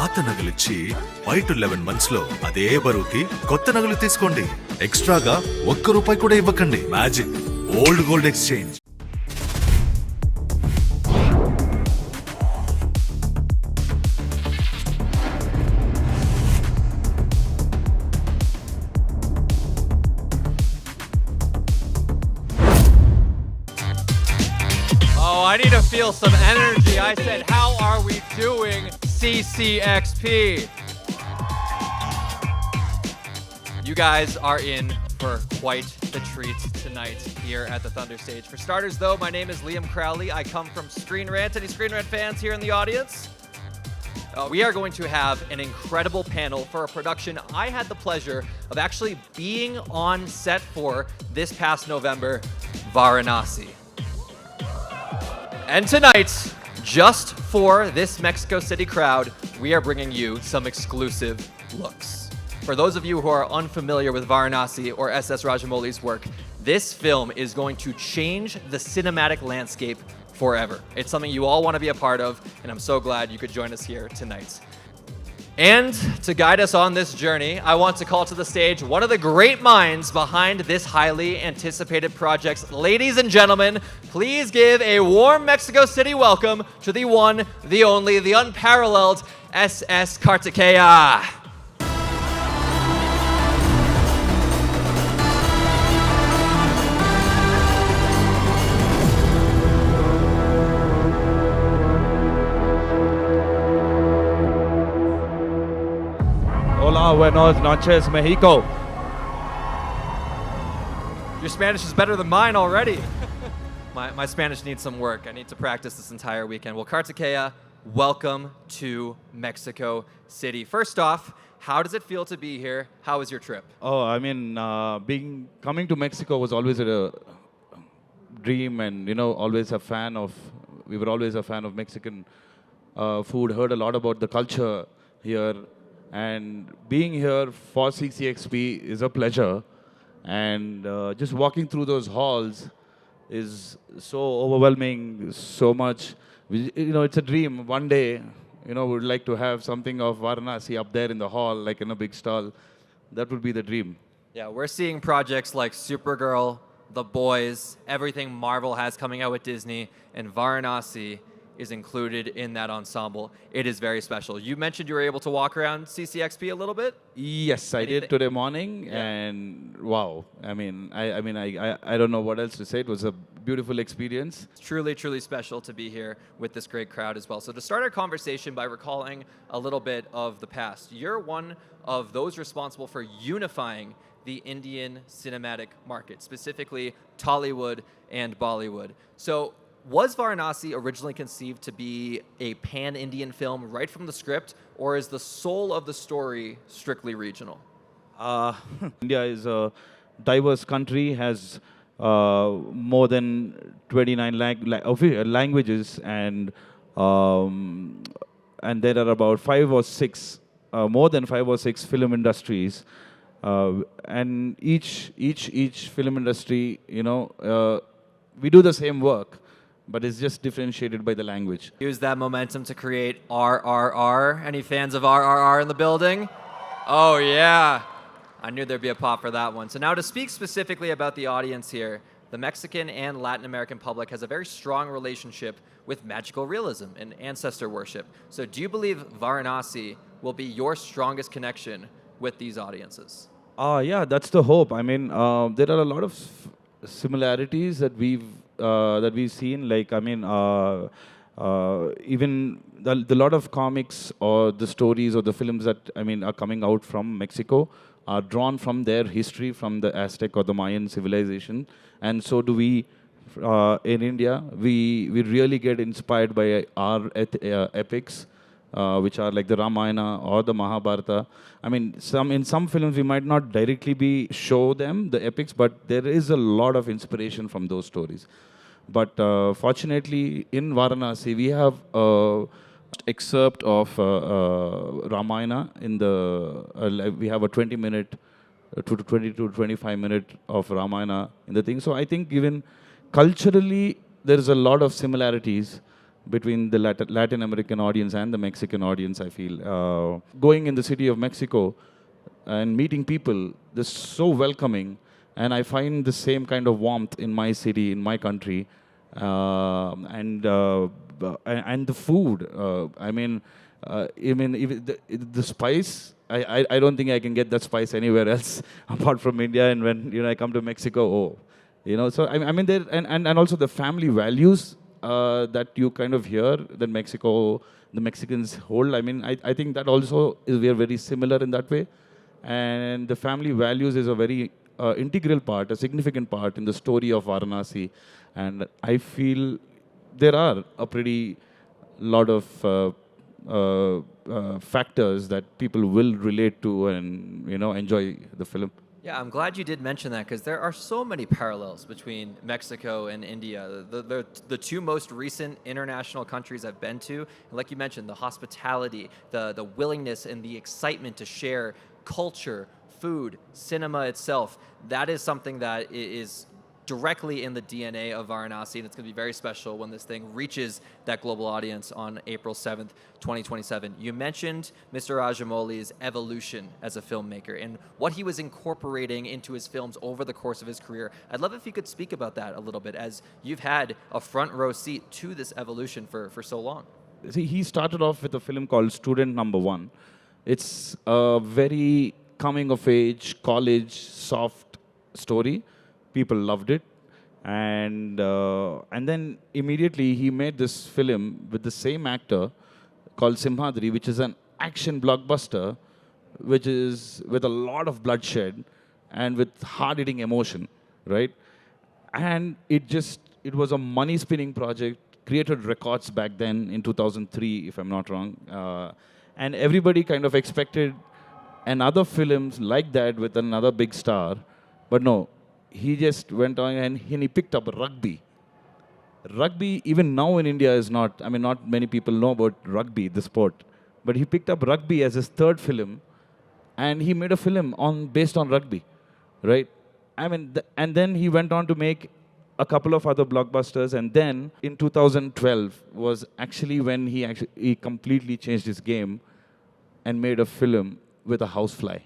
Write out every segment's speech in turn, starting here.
పాత నగలిచ్చి బయట 11 months లో అదే బరువుకి కొత్త నగలు తీసుకోండి. ఎక్స్ట్రాగా ₹1 కూడా ఇవ్వకండి. Magic old gold exchange. I need to feel some energy. I said, how are we doing, CCXP? You guys are in for quite the treat tonight here at the Thunder Stage. For starters, though, my name is Liam Crowley. I come from Screen Rant. Any Screen Rant fans here in the audience? We are going to have an incredible panel for a production I had the pleasure of actually being on set for this past November, Varanasi. And tonight, just for this Mexico City crowd, we are bringing you some exclusive looks. For those of you who are unfamiliar with Varanasi or SS Rajamouli's work, this film is going to change the cinematic landscape forever. It's something you all want to be a part of, and I'm so glad you could join us here tonight. And to guide us on this journey, I want to call to the stage one of the great minds behind this highly anticipated project. Ladies and gentlemen, please give a warm Mexico City welcome to the one, the only, the unparalleled SS Karthikeya. Hola, buenos noches, Mexico. Your Spanish is better than mine already. My Spanish needs some work. I need to practice this entire weekend. Well, Karthikeya, welcome to Mexico City. First off, how does it feel to be here? How was your trip? Oh, I mean, coming to Mexico was always a dream, and always a fan of. We were always a fan of Mexican food. Heard a lot about the culture here. And being here for CCXP is a pleasure. And just walking through those halls is so overwhelming, so much. It's a dream. One day, we'd like to have something of Varanasi up there in the hall, like in a big stall. That would be the dream. Yeah, we're seeing projects like Supergirl, The Boys, everything Marvel has coming out with Disney, and Varanasi is included in that ensemble. It is very special. You mentioned you were able to walk around CCXP a little bit? Yes, I did today morning, and wow. I don't know what else to say. It was a beautiful experience. It's truly, truly special to be here with this great crowd as well. So to start our conversation by recalling a little bit of the past, you're one of those responsible for unifying the Indian cinematic market, specifically Tollywood and Bollywood. So was Varanasi originally conceived to be a pan-Indian film right from the script, or is the soul of the story strictly regional? India is a diverse country, has more than 29 languages, and there are about more than 5 or 6 film industries, and each film industry, we do the same work, but it's just differentiated by the language. Use that momentum to create RRR. Any fans of RRR in the building? Oh yeah, I knew there'd be a pop for that one. So now to speak specifically about the audience here, the Mexican and Latin American public has a very strong relationship with magical realism and ancestor worship. So do you believe Varanasi will be your strongest connection with these audiences? Yeah, that's the hope. I mean, there are a lot of similarities that we've seen. Like, even the lot of comics or the stories or the films that are coming out from Mexico are drawn from their history, from the Aztec or the Mayan civilization, and so do we. In India, we really get inspired by our epics, which are like the Ramayana or the Mahabharata. In some films we might not directly show them the epics, but there is a lot of inspiration from those stories. But fortunately, in Varanasi, we have excerpt of Ramayana in the. We have a 20-minute to 20 to 25 minute of Ramayana in the thing. So I think even culturally there is a lot of similarities between the Latin American audience and the Mexican audience, I feel. Going in the city of Mexico and meeting people, they're so welcoming, and I find the same kind of warmth in my city, in my country, and the food. Even the spice. I don't think I can get that spice anywhere else apart from India. And when I come to Mexico, so I mean there and also the family values that you kind of hear that the Mexicans hold. I mean I think that also we are very similar in that way, and the family values is a very integral part, a significant part in the story of Varanasi, and I feel there are a pretty lot of factors that people will relate to and enjoy the film. Yeah, I'm glad you did mention that because there are so many parallels between Mexico and India. The two most recent international countries I've been to, and like you mentioned, the hospitality, the willingness and the excitement to share culture, food, cinema itself, that is something that is directly in the DNA of Varanasi, and it's going to be very special when this thing reaches that global audience on April 7th, 2027. You mentioned Mr. Rajamouli's evolution as a filmmaker and what he was incorporating into his films over the course of his career. I'd love if you could speak about that a little bit, as you've had a front row seat to this evolution for so long. See, he started off with a film called Student Number One. It's a very coming-of-age, college, soft story. People loved it, and then immediately he made this film with the same actor called Simhadri, which is an action blockbuster, which is with a lot of bloodshed and with hard-hitting emotion, right? And it was a money-spinning project, created records back then in 2003, if I'm not wrong, and everybody kind of expected another films like that with another big star, but no. He just went on and he picked up rugby. Rugby, even now in India, is not many people know about rugby, the sport. But he picked up rugby as his third film, and he made a film based on rugby, right? And then he went on to make a couple of other blockbusters, and then in 2012 was actually when he completely changed his game and made a film with a housefly,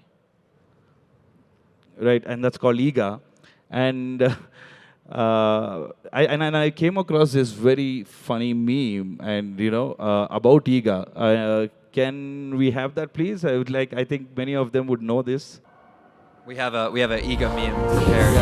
right? And that's called Iga. And I came across this very funny meme, and about Iga. Can we have that, please? I think many of them would know this. We have a Iga meme prepared.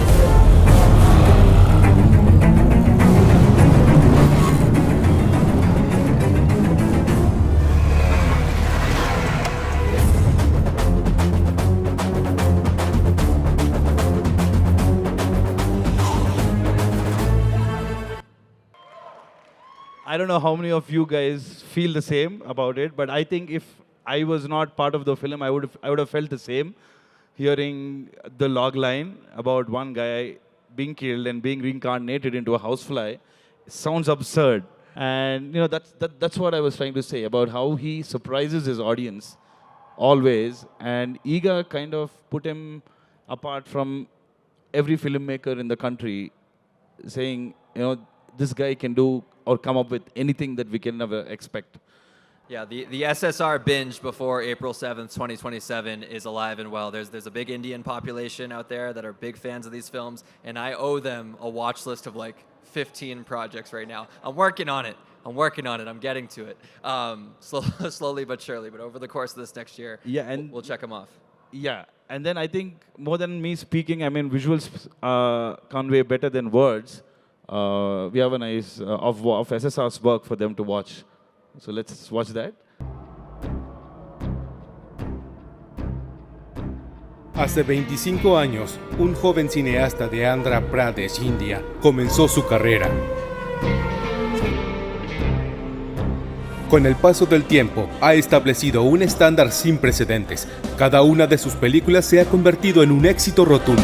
I don't know how many of you guys feel the same about it, but I think if I was not part of the film, I would have felt the same, hearing the log line about one guy being killed and being reincarnated into a housefly. It sounds absurd, and that's what I was trying to say about how he surprises his audience always, and Iga kind of put him apart from every filmmaker in the country, saying this guy can do or come up with anything that we can never expect. Yeah, the SSR binge before April 7th, 2027 is alive and well. There's a big Indian population out there that are big fans of these films, and I owe them a watch list of like 15 projects right now. I'm working on it. I'm getting to it. Slowly but surely, but over the course of this next year, we'll check them off. Yeah, and then I think more than me speaking, visuals convey better than words. We have a nice of SSR's work for them to watch. So let's watch that. Hace 25 años, un joven cineasta de Andhra Pradesh, India, comenzó su carrera. Con el paso del tiempo, ha establecido un estándar sin precedentes. Cada una de sus películas se ha convertido en un éxito rotundo.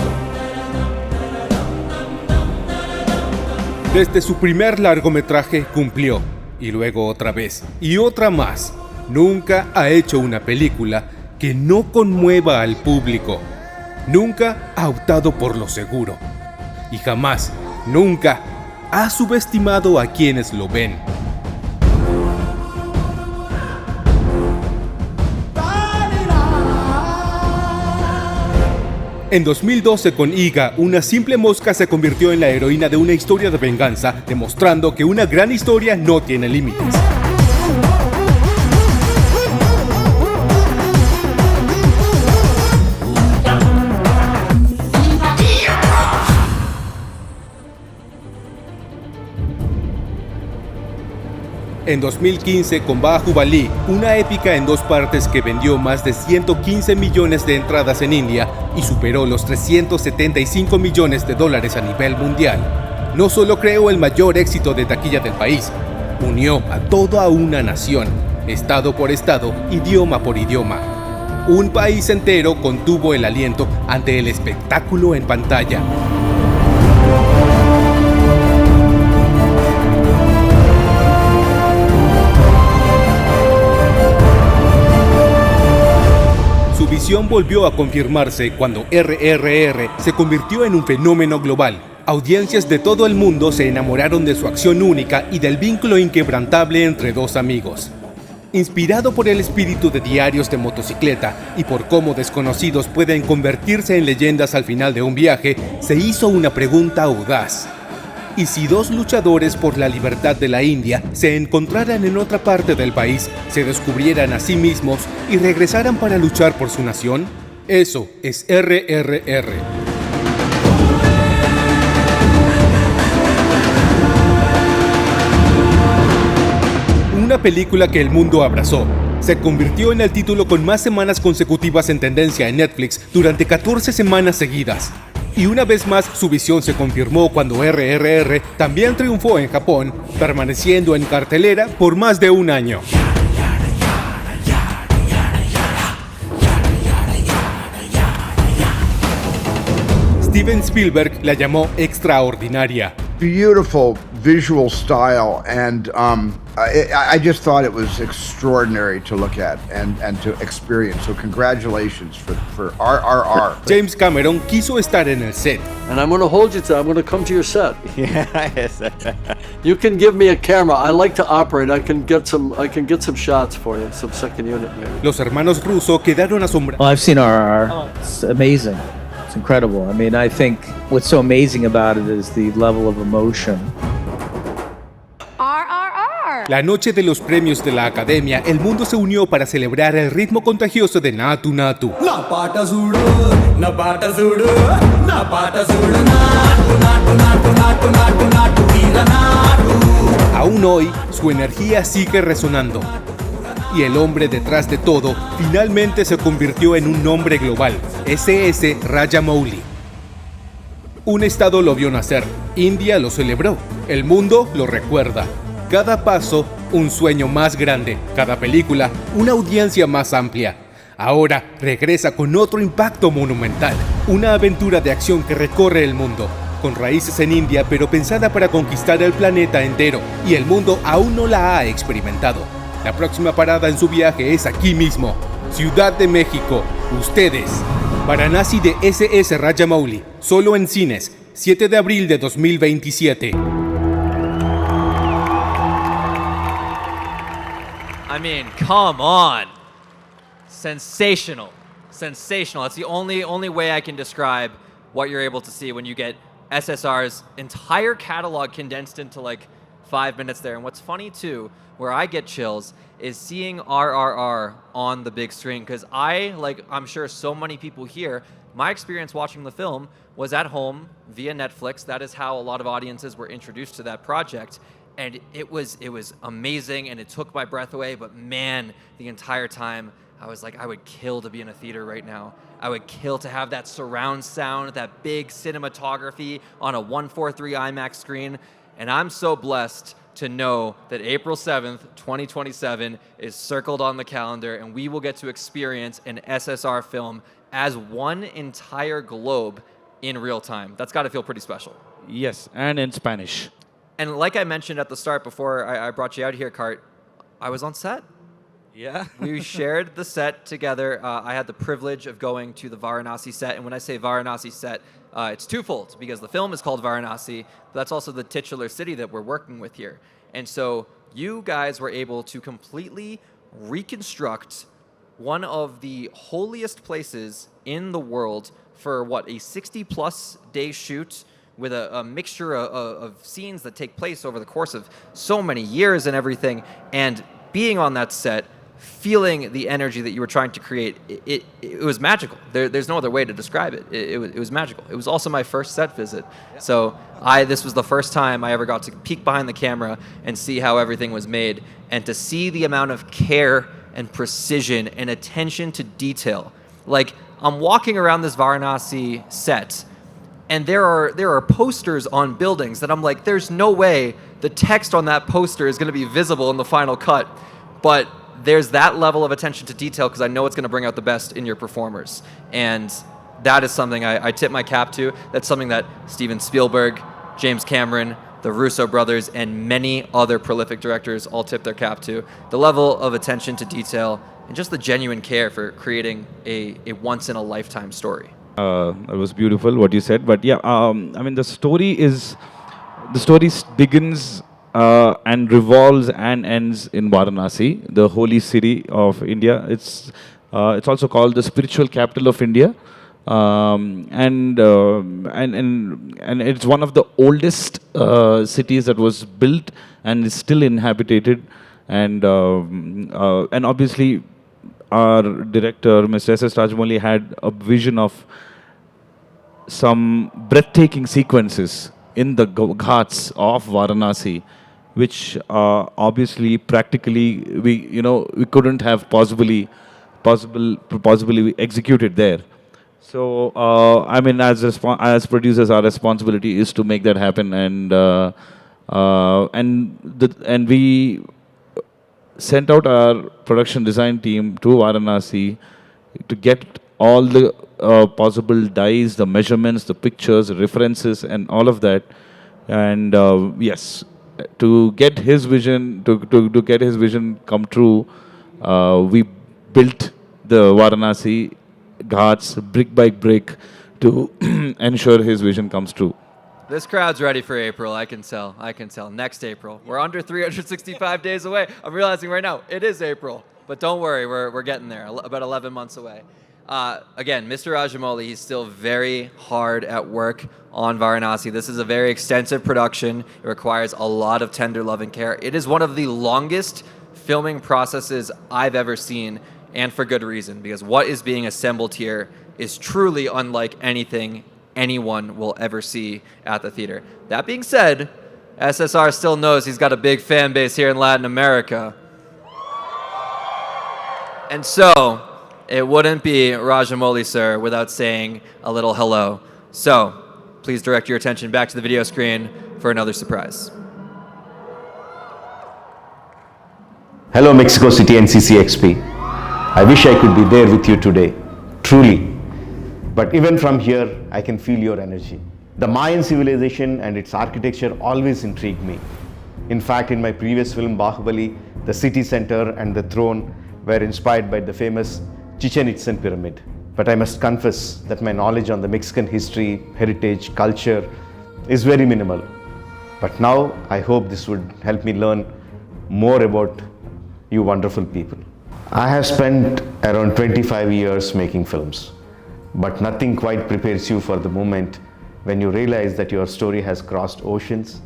Desde su primer largometraje cumplió, y luego otra vez, y otra más. Nunca ha hecho una película que no conmueva al público. Nunca ha optado por lo seguro. Y jamás, nunca, ha subestimado a quienes lo ven. En 2012 con Iga, una simple mosca se convirtió en la heroína de una historia de venganza, demostrando que una gran historia no tiene límites. En 2015 con Bahubali, una épica en 2 partes que vendió más de 115 millones de entradas en India y superó los 375 millones de dólares a nivel mundial. No solo creó el mayor éxito de taquilla del país, unió a toda una nación, estado por estado, idioma por idioma. Un país entero contuvo el aliento ante el espectáculo en pantalla. Su visión volvió a confirmarse cuando RRR se convirtió en un fenómeno global. Audiencias de todo el mundo se enamoraron de su acción única y del vínculo inquebrantable entre 2 amigos. Inspirado por el espíritu de Diarios de Motocicleta y por cómo desconocidos pueden convertirse en leyendas al final de un viaje, se hizo una pregunta audaz. ¿Y si 2 luchadores por la libertad de la India se encontraran en otra parte del país, se descubrieran a sí mismos y regresaran para luchar por su nación? Eso es RRR. Una película que el mundo abrazó. Se convirtió en el título con más semanas consecutivas en tendencia en Netflix durante 14 semanas seguidas. Y una vez más su visión se confirmó cuando RRR también triunfó en Japón, permaneciendo en cartelera por más de un año. Steven Spielberg la llamó extraordinaria. Beautiful visual style, and I just thought it was extraordinary to look at and to experience. So congratulations for RRR. James Cameron quiso estar en el set. And I'm going to hold you to. I'm going to come to your set. Yes. You can give me a camera. I like to operate. I can get some shots for you. Some second unit maybe. Los hermanos Russo quedaron asombrados. Well, I've seen RR. It's amazing. It's incredible. I mean, I think what's so amazing about it is the level of emotion. RRR. La noche de los premios de la Academia, el mundo se unió para celebrar el ritmo contagioso de Natu Natu. Aún hoy, su energía sigue resonando. Y el hombre detrás de todo finalmente se convirtió en un nombre global, SS Rajamouli. Un estado lo vio nacer, India lo celebró, el mundo lo recuerda. Cada paso, un sueño más grande, cada película, una audiencia más amplia. Ahora regresa con otro impacto monumental, una aventura de acción que recorre el mundo, con raíces en India pero pensada para conquistar el planeta entero, y el mundo aún no la ha experimentado. La próxima parada en su viaje es aquí mismo, Ciudad de México. Ustedes, Varanasi de SS Rajamouli, solo en cines, 7 de abril de 2027. I mean, come on. Sensational. Sensational. That's the only way I can describe what you're able to see when you get SSR's entire catalog condensed into like 5 minutes there. And what's funny too, where I get chills, is seeing RRR on the big screen, because I'm sure so many people here, my experience watching the film was at home via Netflix. That is how a lot of audiences were introduced to that project. And it was amazing, and it took my breath away, but man, the entire time, I was like, I would kill to be in a theater right now. I would kill to have that surround sound, that big cinematography on a 1:4:3 IMAX screen. And I'm so blessed to know that April 7th, 2027 is circled on the calendar, and we will get to experience an SSR film as one entire globe in real time. That's got to feel pretty special. Yes, and in Spanish. And like I mentioned at the start before I brought you out here, Kart, I was on set. Yeah. We shared the set together. I had the privilege of going to the Varanasi set. And when I say Varanasi set, it's twofold, because the film is called Varanasi, but that's also the titular city that we're working with here. And so you guys were able to completely reconstruct one of the holiest places in the world for what, a 60-plus day shoot with a mixture of scenes that take place over the course of so many years and everything, and being on that set, feeling the energy that you were trying to create, it was magical. There's no other way to describe it. It was magical. It was also my first set visit. So this was the first time I ever got to peek behind the camera and see how everything was made, and to see the amount of care and precision and attention to detail. Like, I'm walking around this Varanasi set, and there are posters on buildings that I'm like, there's no way the text on that poster is going to be visible in the final cut. But there's that level of attention to detail because I know it's going to bring out the best in your performers. And that is something I tip my cap to. That's something that Steven Spielberg, James Cameron, the Russo brothers, and many other prolific directors all tip their cap to. The level of attention to detail and just the genuine care for creating a once-in-a-lifetime story. It was beautiful what you said, but yeah, I mean the story begins and revolves and ends in Varanasi, the holy city of India. It's also called the spiritual capital of India, and it's one of the oldest cities that was built and is still inhabited, and obviously our director, Mr. S.S. Rajamouli, had a vision of some breathtaking sequences in the ghats of Varanasi, which obviously practically we couldn't have possibly executed there. So I mean, as producers, our responsibility is to make that happen, and we sent out our production design team to Varanasi to get all the possible dies, the measurements, the pictures, references, and all of that. And yes, to get his vision, to get his vision come true, we built the Varanasi ghats brick by brick to ensure his vision comes true. This crowd's ready for April, I can tell. Next April. We're under 365 days away. I'm realizing right now, it is April. But don't worry, we're getting there, about 11 months away. Again, Mr. Rajamouli, he's still very hard at work on Varanasi. This is a very extensive production. It requires a lot of tender love and care. It is one of the longest filming processes I've ever seen, and for good reason, because what is being assembled here is truly unlike anything anyone will ever see at the theater. That being said, SSR still knows he's got a big fan base here in Latin America. And so, it wouldn't be Rajamouli, sir, without saying a little hello. So, please direct your attention back to the video screen for another surprise. Hello Mexico City and CCXP. I wish I could be there with you today, truly. But even from here, I can feel your energy. The Mayan civilization and its architecture always intrigued me. In fact, in my previous film, Bahubali, the city center and the throne were inspired by the famous Chichen Itza pyramid. But I must confess that my knowledge on the Mexican history, heritage, culture is very minimal. But now I hope this would help me learn more about you wonderful people. I have spent around 25 years making films, but nothing quite prepares you for the moment when you realize that your story has crossed oceans,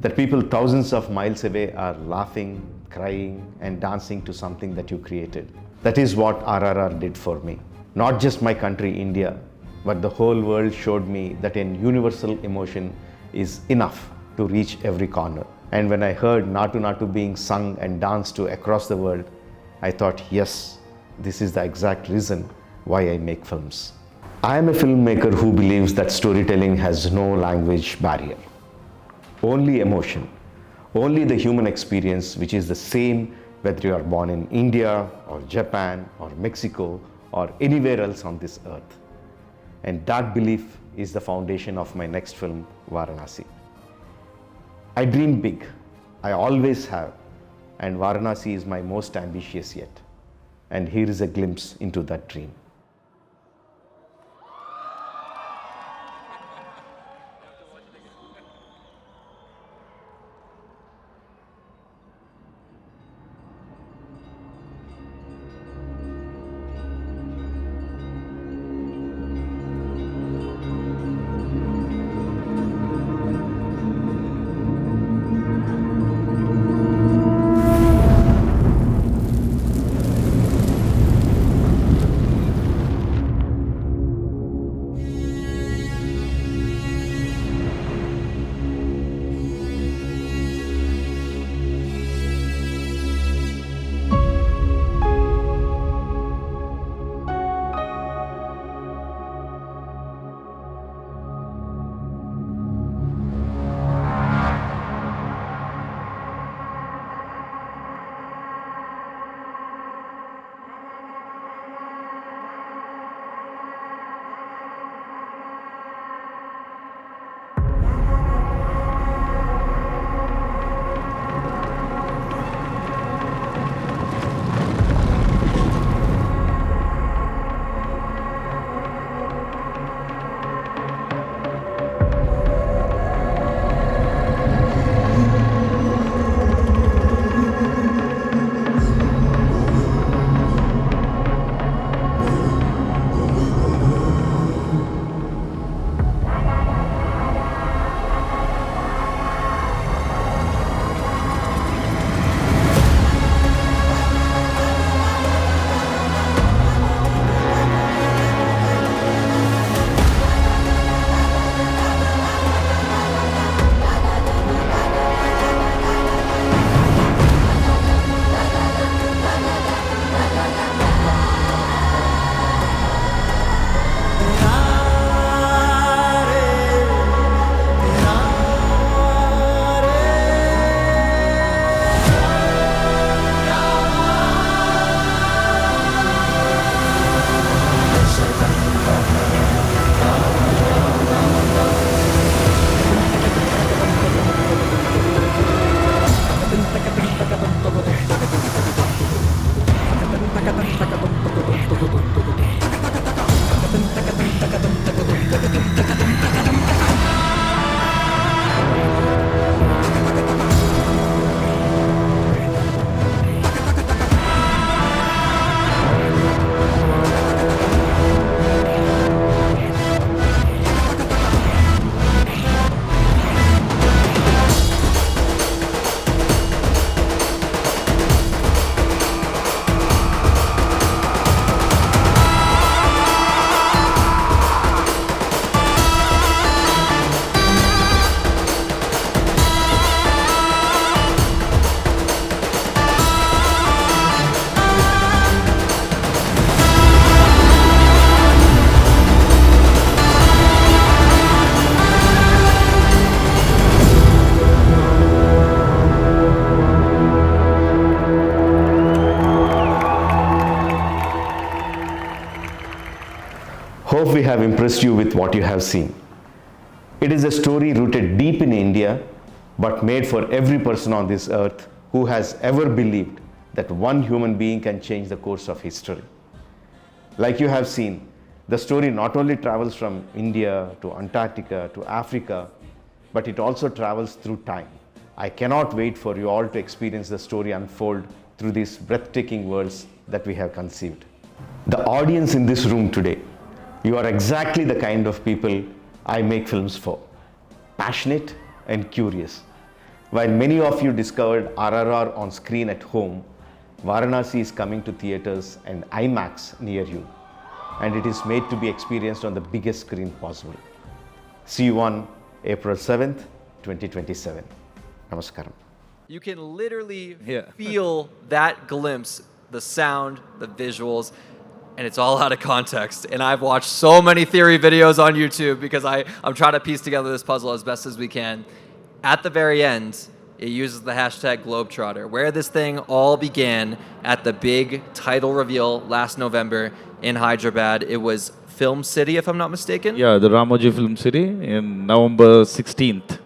that people thousands of miles away are laughing, crying, and dancing to something that you created. That is what RRR did for me. Not just my country, India, but the whole world showed me that an universal emotion is enough to reach every corner. And when I heard Natu Natu being sung and danced to across the world, I thought, yes, this is the exact reason why I make films. I am a filmmaker who believes that storytelling has no language barrier, only emotion, only the human experience, which is the same whether you are born in India or Japan or Mexico or anywhere else on this earth. And that belief is the foundation of my next film, Varanasi. I dream big, I always have, and Varanasi is my most ambitious yet. And here is a glimpse into that dream. Hope we have impressed you with what you have seen. It is a story rooted deep in India, but made for every person on this earth who has ever believed that one human being can change the course of history. Like you have seen, the story not only travels from India to Antarctica to Africa, but it also travels through time. I cannot wait for you all to experience the story unfold through these breathtaking worlds that we have conceived. The audience in this room today, you are exactly the kind of people I make films for. Passionate and curious. While many of you discovered RRR on screen at home, Varanasi is coming to theaters and IMAX near you, and it is made to be experienced on the biggest screen possible. See you on April 7th, 2027. Namaskaram. You can literally Yeah. feel that glimpse, the sound, the visuals, and it's all out of context. And I've watched so many theory videos on YouTube because I'm trying to piece together this puzzle as best as we can. At the very end, it uses the hashtag Globetrotter, where this thing all began at the big title reveal last November in Hyderabad. It was Film City, if I'm not mistaken. Yeah, the Ramoji Film City in November 16th.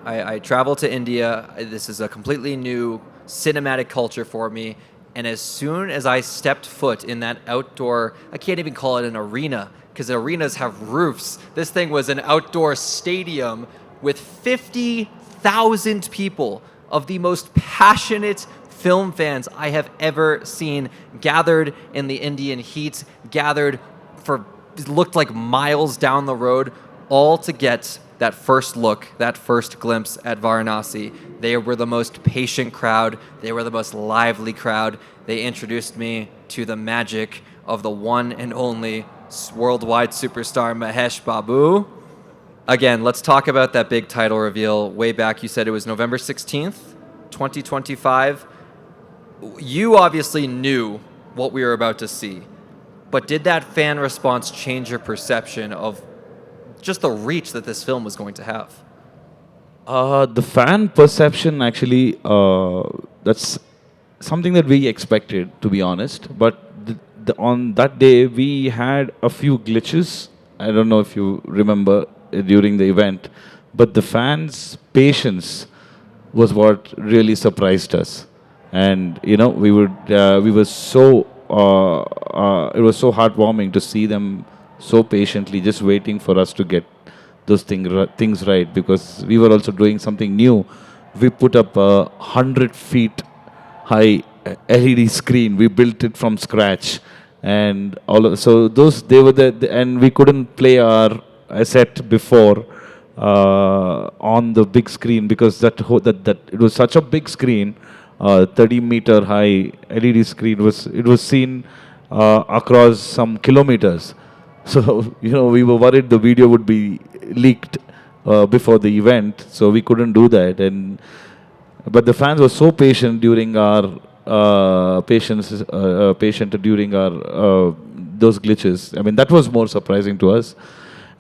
I traveled to India. This is a completely new cinematic culture for me. And as soon as I stepped foot in that outdoor, I can't even call it an arena, because arenas have roofs. This thing was an outdoor stadium with 50,000 people of the most passionate film fans I have ever seen gathered in the Indian heat, gathered for, it looked like miles down the road, all to get that first look, that first glimpse at Varanasi. They were the most patient crowd. They were the most lively crowd. They introduced me to the magic of the one and only worldwide superstar Mahesh Babu. Again, let's talk about that big title reveal. Way back, you said it was November 16th, 2025. You obviously knew what we were about to see, but did that fan response change your perception of just the reach that this film was going to have? The fan perception actually, that's something that we expected, to be honest. But on that day, we had a few glitches. I don't know if you remember during the event, but the fans' patience was what really surprised us. And you know, we were so it was so heartwarming to see them so patiently just waiting for us to get those things right, because we were also doing something new. We put up a 100 feet high LED screen. We built it from scratch, and so those, they were and we couldn't play our set before on the big screen, because that it was such a big screen, 30-meter high LED screen. It was seen across some kilometers. So, you know, we were worried the video would be leaked before the event, so we couldn't do that. But the fans were so patient during our patient during our those glitches. I mean, that was more surprising to us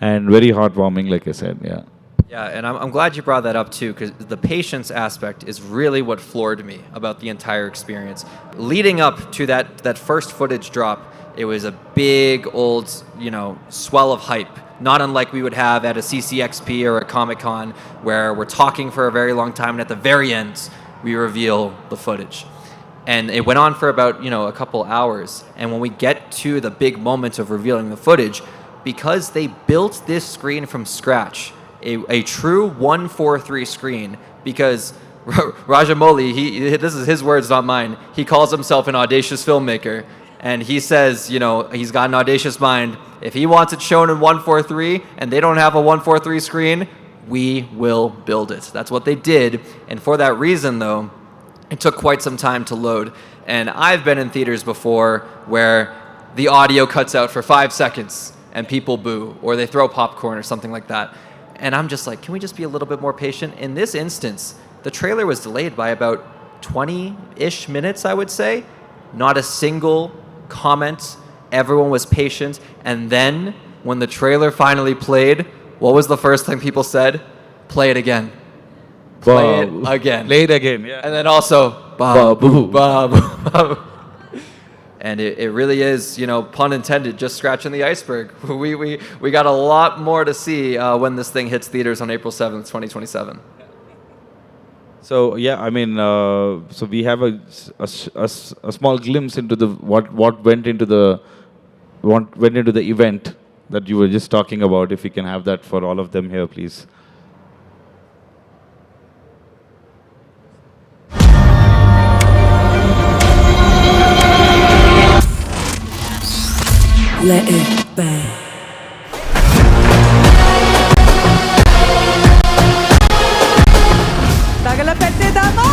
and very heartwarming, like I said. Yeah. Yeah, and I'm glad you brought that up too, because the patience aspect is really what floored me about the entire experience. Leading up to that first footage drop, it was a big old, swell of hype, not unlike we would have at a CCXP or a Comic-Con, where we're talking for a very long time, and at the very end, we reveal the footage. And it went on for about, a couple hours. And when we get to the big moment of revealing the footage, because they built this screen from scratch, a true 1:4:3 screen, because Rajamouli, this is his words, not mine. He calls himself an audacious filmmaker. And he says, he's got an audacious mind. If he wants it shown in 1:4:3 and they don't have a 1:4:3 screen, we will build it. That's what they did. And for that reason, though, it took quite some time to load. And I've been in theaters before where the audio cuts out for 5 seconds and people boo, or they throw popcorn or something like that. And I'm just like, can we just be a little bit more patient? In this instance, the trailer was delayed by about 20-ish minutes, I would say. Not a single comment. Everyone was patient. And then when the trailer finally played, what was the first thing people said? Play it again. Play it again. Play it again, yeah. And then also, Babu, Babu, Babu. And it really is, pun intended, just scratching the iceberg. We got a lot more to see when this thing hits theaters on April 7th, 2027. So yeah, I mean, so we have a small glimpse into the what went into the event that you were just talking about. If we can have that for all of them here, please. Let it bang. తగలపెట్టేద్దామా?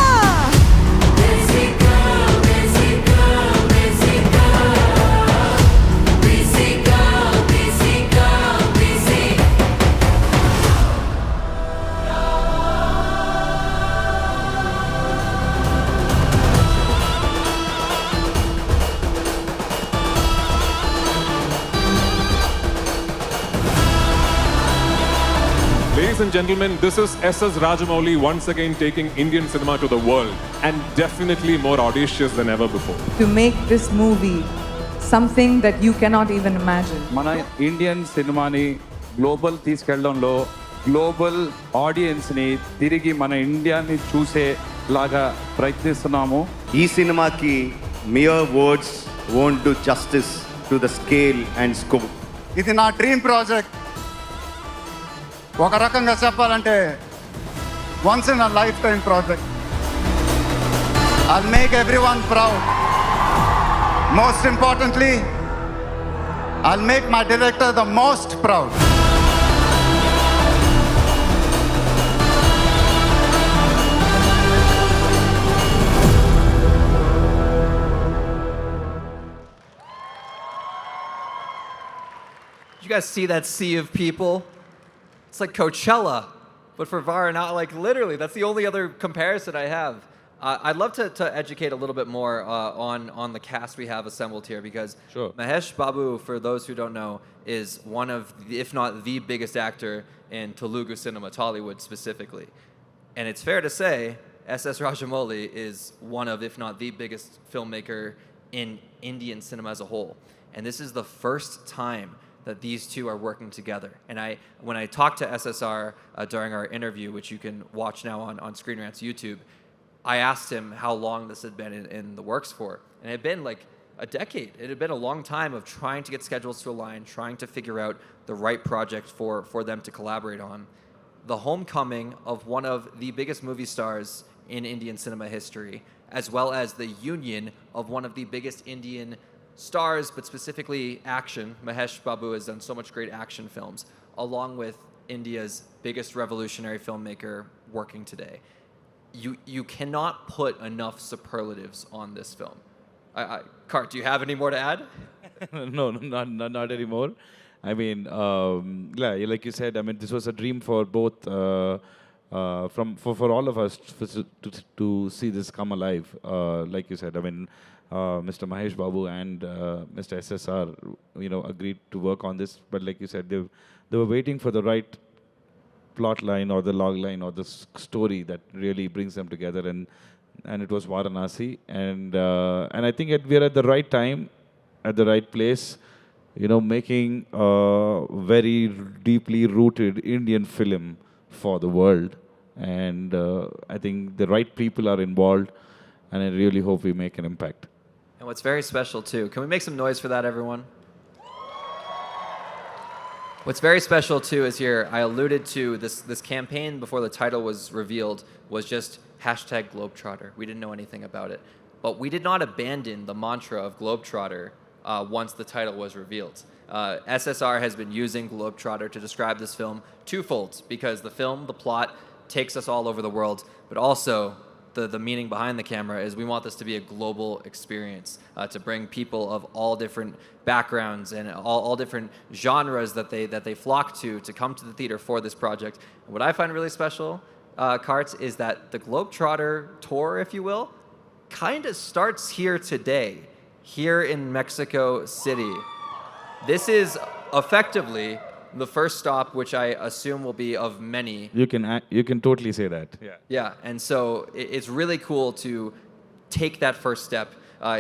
Ladies and gentlemen, this is S.S. Rajamouli once again taking Indian cinema to the world, and definitely more audacious than ever before. To make this movie something that you cannot even imagine. మన Indian సినిమాని global తీసుకెళ్లడంలో global ఆడియన్స్ని తిరిగి మన ఇండియాని చూసేలాగా ప్రయత్నిస్తున్నాము. ఈ సినిమాకి mere words won't do justice to the scale and scope. ఇది నా డ్రీమ్ ప్రాజెక్ట్. ఒక రకంగా చెప్పాలంటే once in a life time project. I'll make everyone proud. Most importantly, I'll make my director the most proud. Did you guys see that sea of people? It's like Coachella, but for Varanasi. Like literally, that's the only other comparison I have. I'd love to educate a little bit more on the cast we have assembled here, because Sure. Mahesh Babu, for those who don't know, is one of, if not the biggest actor in Telugu cinema, Tollywood specifically. And it's fair to say, S.S. Rajamouli is one of, if not the biggest filmmaker in Indian cinema as a whole. And this is the first time that these two are working together. And when I talked to SSR during our interview, which you can watch now on Screen Rant's YouTube, I asked him how long this had been in the works for. And it had been like a decade. It had been a long time of trying to get schedules to align, trying to figure out the right project for them to collaborate on. The homecoming of one of the biggest movie stars in Indian cinema history, as well as the union of one of the biggest Indian stars, but specifically action. Mahesh Babu has done so much great action films, along with India's biggest revolutionary filmmaker working today. You cannot put enough superlatives on this film. Kart, do you have any more to add? No, not anymore. I mean, yeah, like you said, I mean, this was a dream for both, for all of us to see this come alive. Like you said, I mean, Mr. Mahesh Babu and Mr. SSR, agreed to work on this. But like you said, they were waiting for the right plot line or the log line or the story that really brings them together, and it was Varanasi. And I think we're at the right time, at the right place, making a very deeply rooted Indian film for the world. And I think the right people are involved. and I really hope we make an impact. And what's very special too, can we make some noise for that, everyone? What's very special too is here, I alluded to this campaign before the title was revealed was just #Globetrotter. We didn't know anything about it. But we did not abandon the mantra of Globetrotter once the title was revealed. SSR has been using Globetrotter to describe this film twofold, because the film, the plot, takes us all over the world, but also the meaning behind the camera is we want this to be a global experience, to bring people of all different backgrounds and all different genres that they flock to come to the theater for this project. And what I find really special, Karts, is that the Globetrotter tour, if you will, kind of starts here today, here in Mexico City. This is effectively the first stop, which I assume will be of many. You can totally say that. Yeah. Yeah, and so it's really cool to take that first step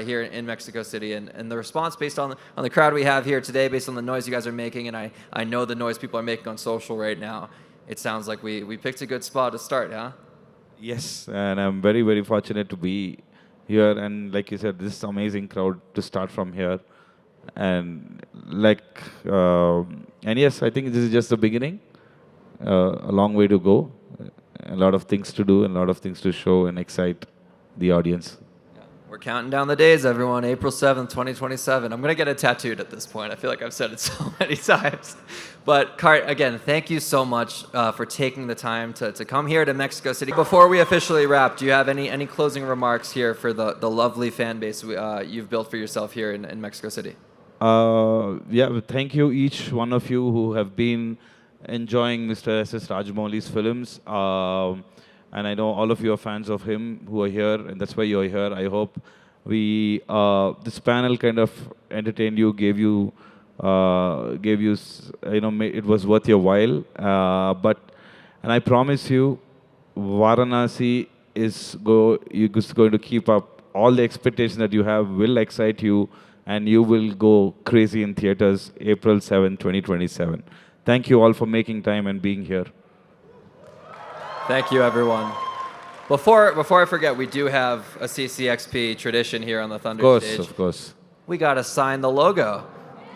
here in Mexico City, and the response based on the crowd we have here today, based on the noise you guys are making, and I know the noise people are making on social right now, it sounds like we picked a good spot to start, huh? Yes, and I'm very, very fortunate to be here, and like you said, this amazing crowd to start from here. And and yes, I think this is just the beginning. A long way to go, a lot of things to do, and a lot of things to show and excite the audience. We're counting down the days, everyone. April 7th, 2027. I'm going to get it tattooed at this point. I feel like I've said it so many times. But, Kart, again, thank you so much for taking the time to come here to Mexico City. Before we officially wrap, do you have any closing remarks here for the lovely fan base you've built for yourself here in Mexico City? Yeah, thank you, each one of you who have been enjoying Mr. S.S. Rajamouli's films. And I know all of you are fans of him who are here, and that's why you're here. I hope this panel kind of entertained you, gave you, it was worth your while. And I promise you, Varanasi is going to keep up. All the expectations that you have will excite you, and you will go crazy in theaters April 7, 2027. Thank you all for making time and being here. Thank you, everyone. Before I forget, we do have a CCXP tradition here on the Thunder stage. Of course. We got to sign the logo.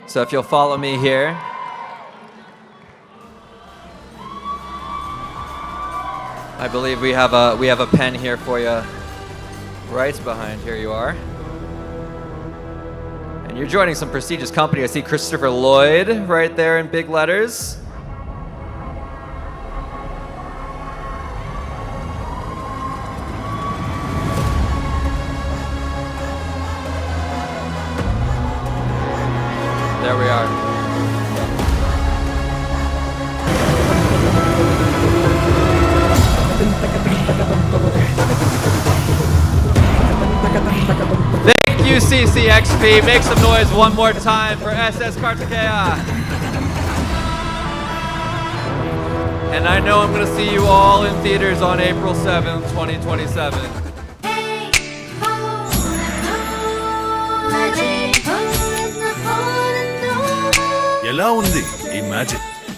So if you'll follow me here. I believe we have a pen here for you right behind. Here you are. And you're joining some prestigious company. I see Christopher Lloyd right there in big letters. There we are. Thank you, CCXP. Make some noise one more time for SS Karthikeya. And I know I'm going to see you all in theaters on April 7th, 2027. ఎలా ఉంది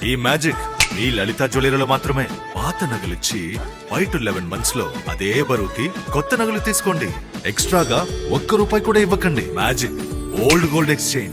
ఈ magic మీ లలిత జ్యువెలరీలో మాత్రమే. పాత నగలిచ్చి 5 to 11 months లో అదే బరువుకి కొత్త నగలు తీసుకోండి. ఎక్స్ట్రాగా ₹1 కూడా ఇవ్వకండి. Magic old gold exchange.